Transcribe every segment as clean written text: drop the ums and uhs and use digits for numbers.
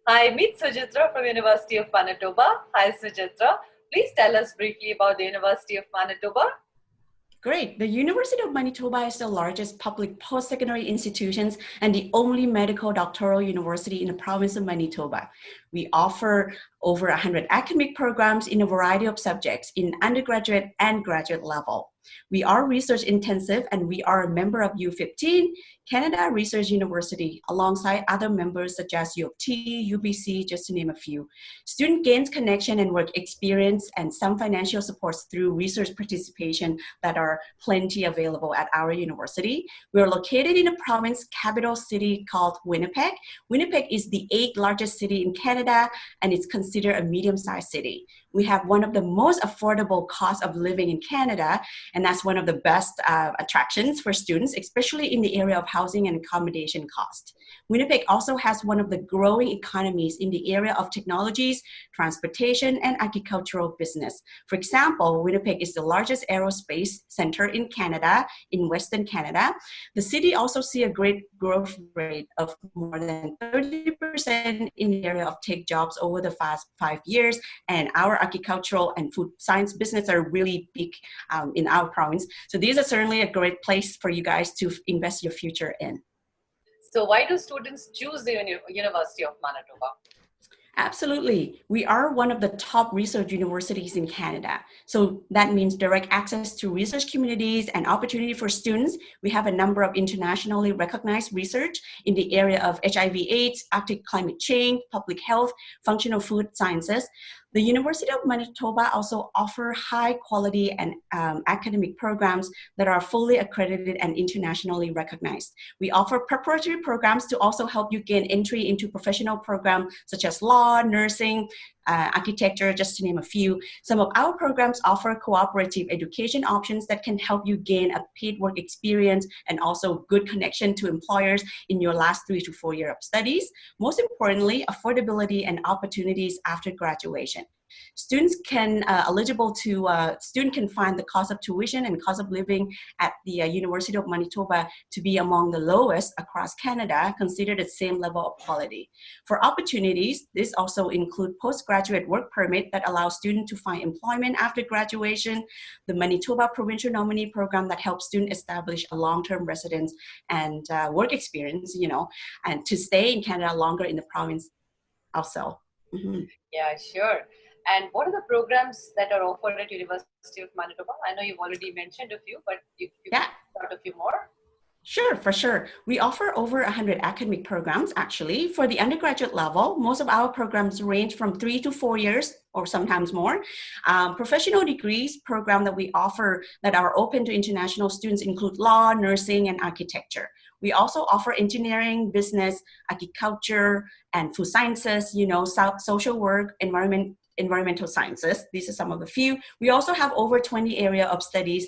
Hi, meet Sujitra from University of Manitoba. Hi, Sujitra. Please tell us briefly about the University of Manitoba. Great. The University of Manitoba is the largest public post-secondary institutions and the only medical doctoral university in the province of Manitoba. We offer over 100 academic programs in a variety of subjects in undergraduate and graduate level. We are research intensive and we are a member of U15, Canada Research University, alongside other members such as U of T, UBC, just to name a few. Student gains connection and work experience and some financial supports through research participation that are plenty available at our university. We're located in a province capital city called Winnipeg. Winnipeg is the 8th largest city in Canada and it's considered a medium-sized city. We have one of the most affordable cost of living in Canada, and that's one of the best attractions for students, especially in the area of housing and accommodation cost. Winnipeg also has one of the growing economies in the area of technologies, transportation, and agricultural business. For example, Winnipeg is the largest aerospace center in Canada, in Western Canada. The city also sees a great growth rate of more than 30% in the area of tech jobs over the past 5 years, and our agricultural and food science business are really big in our province. So these are certainly a great place for you guys to invest your future in. So why do students choose the University of Manitoba? Absolutely. We are one of the top research universities in Canada. So that means direct access to research communities and opportunity for students. We have a number of internationally recognized research in the area of HIV/AIDS, Arctic climate change, public health, functional food sciences. The University of Manitoba also offers high quality and academic programs that are fully accredited and internationally recognized. We offer preparatory programs to also help you gain entry into professional programs such as law, nursing, architecture, just to name a few. Some of our programs offer cooperative education options that can help you gain a paid work experience and also good connection to employers in your last 3 to 4 years of studies. Most importantly, affordability and opportunities after graduation. Students can student can find the cost of tuition and cost of living at the University of Manitoba to be among the lowest across Canada, considered the same level of quality. For opportunities, this also include postgraduate work permit that allows students to find employment after graduation, the Manitoba Provincial Nominee Program that helps students establish a long-term residence and work experience, and to stay in Canada longer in the province also. Mm-hmm. Yeah, sure. And what are the programs that are offered at University of Manitoba? I know you've already mentioned a few, but you can start a few more. Sure, for sure. We offer over 100 academic programs, actually. For the undergraduate level, most of our programs range from 3 to 4 years or sometimes more. Professional degrees program that we offer that are open to international students include law, nursing, and architecture. We also offer engineering, business, agriculture, and food sciences, social work, environmental sciences. These are some of the few. We also have over 20 area of studies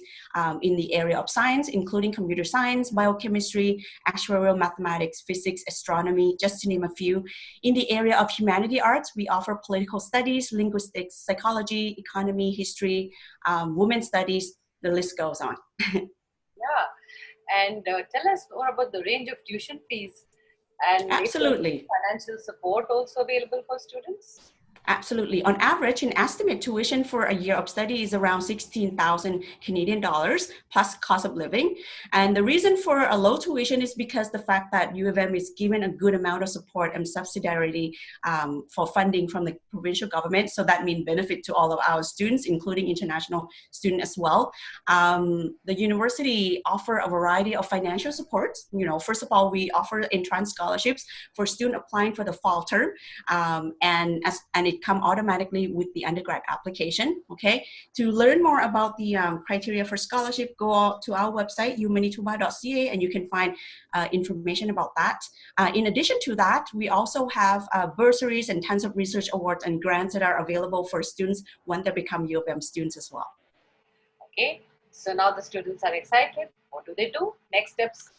in the area of science, including computer science, biochemistry, actuarial mathematics, physics, astronomy, just to name a few. In the area of humanity arts, we offer political studies, linguistics, psychology, economy, history, women's studies, the list goes on. Yeah, and tell us more about the range of tuition fees and absolutely financial support also available for students. Absolutely. On average, an estimate tuition for a year of study is around 16,000 Canadian dollars plus cost of living. And the reason for a low tuition is because the fact that U of M is given a good amount of support and subsidiarity for funding from the provincial government. So that means benefit to all of our students, including international students as well. The university offer a variety of financial supports. First of all, we offer entrance scholarships for students applying for the fall term, and it come automatically with the undergrad application. Okay, to learn more about the criteria for scholarship, go to our website umanitoba.ca and you can find information about that. In addition to that, we also have bursaries and tons of research awards and grants that are available for students when they become U of M students as well. Okay, so now the students are excited. What do they do? Next steps.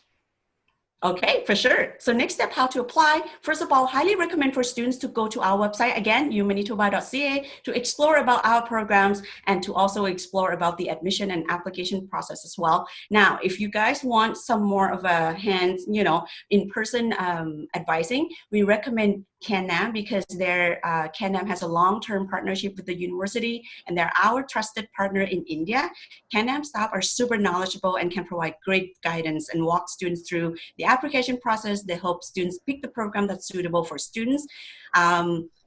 Okay, for sure. So next step, how to apply. First of all, highly recommend for students to go to our website, again, umanitoba.ca, to explore about our programs and to also explore about the admission and application process as well. Now, if you guys want some more of a hands, in-person advising, we recommend CanNam because CanNam has a long-term partnership with the university and they're our trusted partner in India. CanNam staff are super knowledgeable and can provide great guidance and walk students through the application process. They help students pick the program that's suitable for students.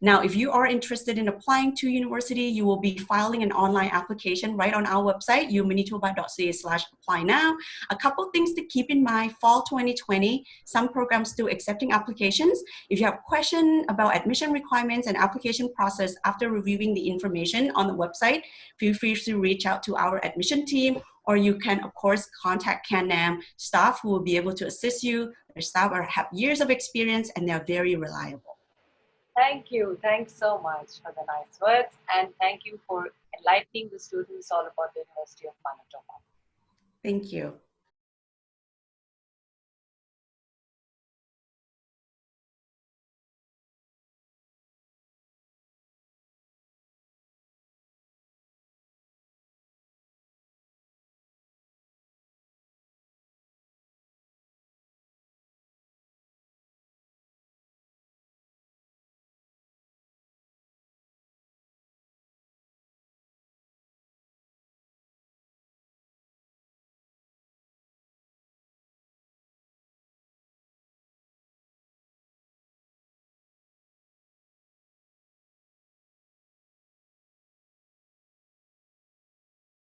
Now, if you are interested in applying to university, you will be filing an online application right on our website, umanitoba.ca/apply now. A couple things to keep in mind: fall 2020, some programs still accepting applications. If you have questions about admission requirements and application process after reviewing the information on the website, feel free to reach out to our admission team, or you can, of course, contact CanNam staff who will be able to assist you. Their staff have years of experience and they're very reliable. Thank you. Thanks so much for the nice words, and thank you for enlightening the students all about the University of Manitoba. Thank you.